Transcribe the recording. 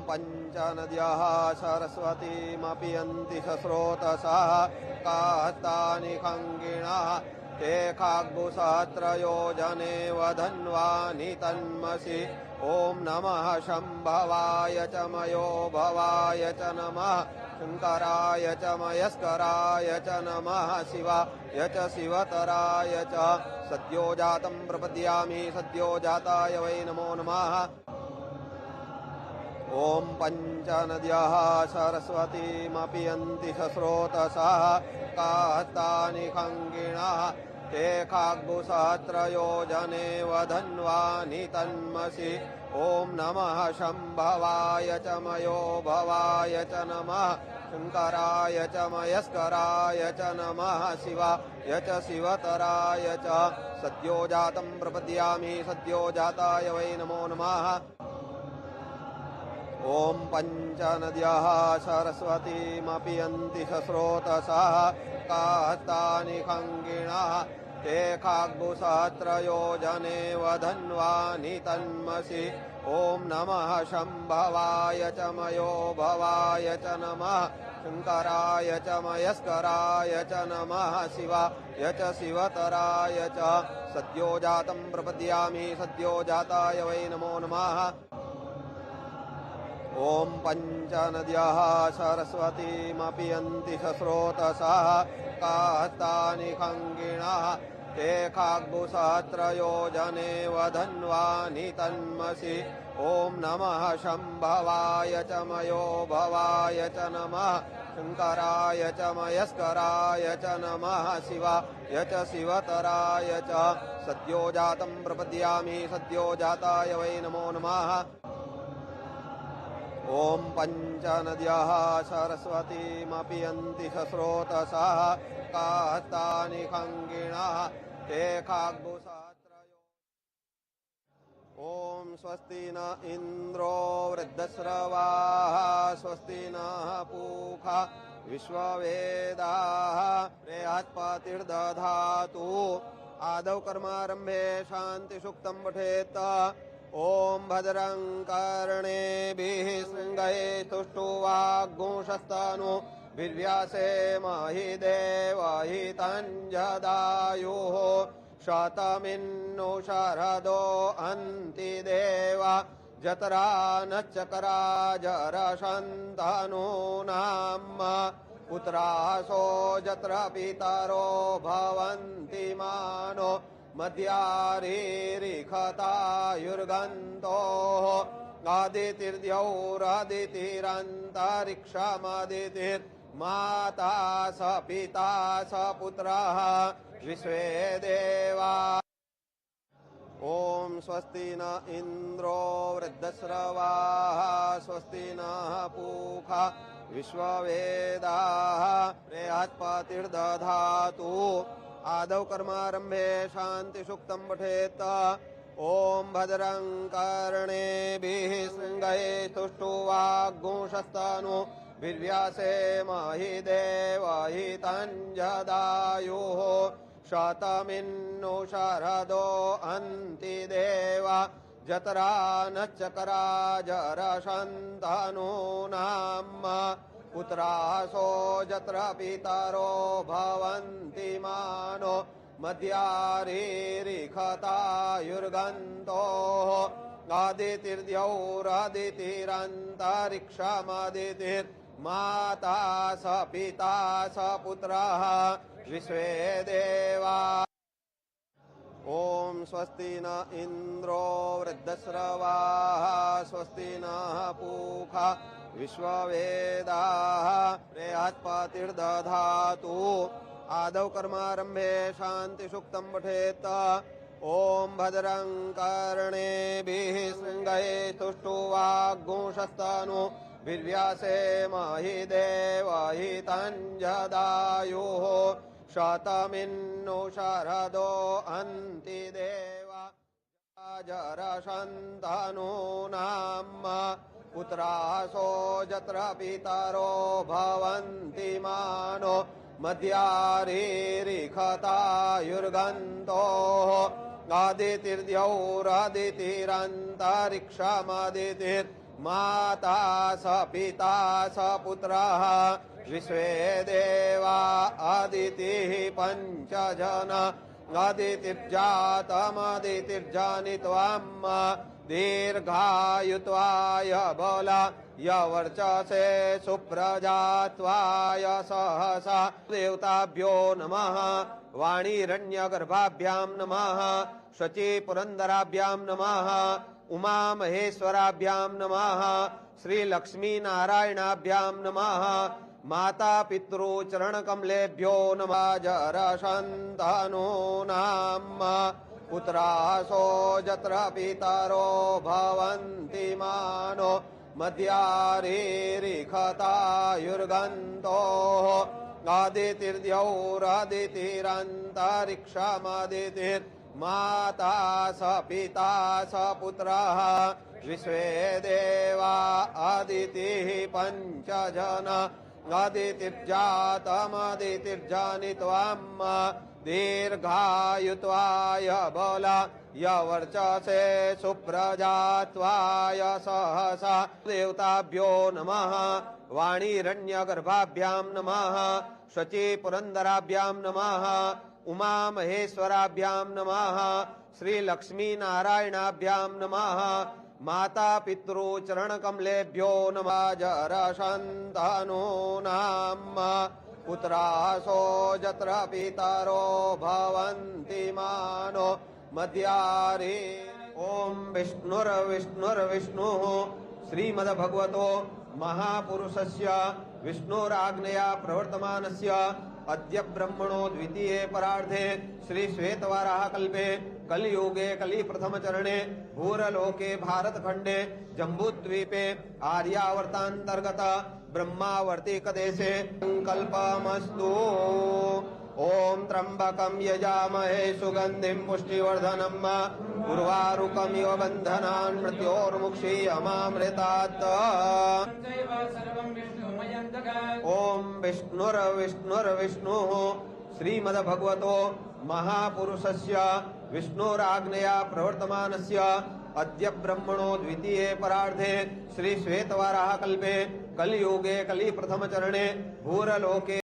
पञ्चनद्यः सरस्वतीमपियन्ति सस्रोतसः कास्तानि खङ्गिणः ते खाग्भुसहस्रयोजने वधन्वानि तन्मसि। ॐ नमः शम्भवाय च मयो भवाय च नमः शङ्कराय च मयस्कराय च नमः शिवाय च शिवतराय च सद्यो जातं प्रपद्यामि सद्यो जाताय वै नमो नमः। ॐ पञ्चनद्यः सरस्वतीमपियन्ति सस्रोतसः कास्तानि खङ्गिणः ते खाग्भुसहस्रयोजने वधन्वानि तन्मसि। ॐ नमः शम्भवाय च मयो भवाय च नमः शङ्कराय च मयस्कराय च नमः शिवाय च शिवतराय च सद्यो जातं प्रपद्यामि सद्यो जाताय वै नमो नमः। ॐ पञ्चनद्यः सरस्वतीमपियन्ति सस्रोतसः कास्तानि खङ्गिणः ते खाग्भुसहस्रयोजने वधन्वानि तन्मसि। ॐ नमः शम्भवाय च मयो भवाय च नमः शङ्कराय च मयस्कराय च नमः शिवाय च शिवतराय च सद्यो जातं प्रपद्यामि सद्यो जाताय वै नमो नमः। ॐ पञ्चनद्यः सरस्वतीमपियन्ति सस्रोतसः कास्तानि खङ्गिणः ते खाग्भुसहस्रयोजने वधन्वानि तन्मसि। ॐ नमः शम्भवाय च मयो भवाय च नमः शङ्कराय च मयस्कराय च नमः शिवाय च शिवतराय च सद्यो जातं प्रपद्यामि सद्यो जाताय वै नमो नमः। ॐ पञ्चनद्यः सरस्वतीमपियन्ति सस्रोतसः कास्तानि खङ्गिणः ते खाग्भुसहस्रयो। ॐ स्वस्ति न इन्द्रो वृद्धश्रवाः स्वस्ति नः पूषा विश्ववेदाः बृहस्पतिर्दधातु। आदौ कर्मारम्भे शान्तिसूक्तं पठेत्। ॐ भद्रं कर्णेभिः शृङ्गैः तुष्टुवाग्गुंशस्तनूभिर्व्यासे महि देवहितञ्जदायुः शतमिन्नु शरदो अन्ति देवा जतरा नश्चकरा जरशन्तनूनाम् पुत्रासो जत्र पितरो भवन्ति मानो मध्यारीरिखतायुर्गन्तोः आदितिर्द्यौरादितिरन्तरिक्षमदितिर्माता स पिता स पुत्रः विश्वे देवा। ॐ स्वस्ति न इन्द्रो वृद्धश्रवाः स्वस्ति नः पूषा विश्ववेदाः बृहस्पतिर्दधातु। आदौ कर्मारम्भे शान्तिसूक्तं पठेत्। ॐ भद्रं कर्णेभिः शृङ्गैः तुष्टुवाग्गुंशस्तनूभिर्व्यासे महि देवहितञ्जदायुः शतमिन्नु शरदो अन्ति देवा जतरा नश्चकरा जरशन्तनूनाम् पुत्रासो जत्र पितरो भवन्ति मानो मध्यारीरिखतायुर्गन्तोः आदितिर्द्यौरादितिरन्तरिक्षमदितिर्माता स पिता स पुत्रः विश्वे देवा। ॐ स्वस्ति न इन्द्रो वृद्धश्रवाः स्वस्ति नः पूषा विश्ववेदाः बृहस्पतिर्दधातु। आदौ कर्मारम्भे शान्तिसूक्तं पठेत्। ॐ भद्रं कर्णेभिः शृङ्गैः तुष्टुवाग्गुंशस्तनूभिर्व्यासे महि देवहितञ्जदायुः शतमिन्नु शरदो अन्ति देवा जरशन्तनूनाम् पुत्रासो जत्र पितरो भवन्ति मानो मध्यारीरिखतायुर्गन्तोः आदितिर्द्यौरादितिरन्तरिक्षमदितिर् माता स पिता स पुत्रः विश्वे देवा अदितिः पञ्चजन अदितिर्जातमदितिर्जनित्वम् दीर्घायुत्वाय बलाय वर्चसे सुप्रजात्वाय सहसा देवताभ्यो नमः वाणीरण्यगर्भाभ्यां नमः शची पुरंदराभ्यां नमः उमा महेश्वराभ्यां नमः श्री लक्ष्मी नारायणाभ्यां नमः माता पितृ चरण कमलेभ्यो नमः जरशन्तनूनाम् पुत्रासो जत्र पितरो भवन्ति मानो मध्यारीरिखतायुर्गन्तोः आदितिर्द्यौरादितिरन्तरिक्षमदितिर्माता स पिता स पुत्रः विश्वे देवा अदितिः पञ्चजन अदितिर्जातमदितिर्जनित्वम् दीर्घायुत्वाय बलाय वर्चसे सुप्रजात्वाय सहसा देवताभ्यो नमः वाणीरण्यगर्भाभ्यां नमः शची पुरंदराभ्यां नमः उमा महेश्वराभ्यां नमः श्री लक्ष्मी नारायणाभ्यां नमः माता पितृ चरण कमलेभ्यो नमः जरशन्तनूनाम् पुत्रासो जत्र पितरो भवन्ति मानो मध्यारे ओम विष्णुर्विष्णुर्विष्णुः श्रीमद्भगवतो महापुरुषस्य विष्णुराज्ञया प्रवर्तमानस्य अद्य ब्रह्मणो द्वितीये परार्धे श्री श्वेतवाराह कल्पे कलियुगे कलि प्रथम चरणे भूरलोके भारतखंडे जम्बूद्वीपे आर्यावर्तांतर्गत ब्रह्मावर्ती कदेशे संकल्पमस्तु। ओम त्र्यंबकं यजामहे सुगंधिं पुष्टिवर्धनम् उर्वारुकमिव बन्धनान् मृत्योर्मुक्षीयमामृतात्। ओम विष्णुर्विष्णुर्विष्णुः श्रीमद्भगवतो महापुरुषस्य विष्णुराज्ञया प्रवर्तमानस्य अद्य ब्रह्मणो द्वितीये परार्धे श्री श्वेतवाराह कल्पे कलियुगे कलि प्रथम चरणे भूरलोके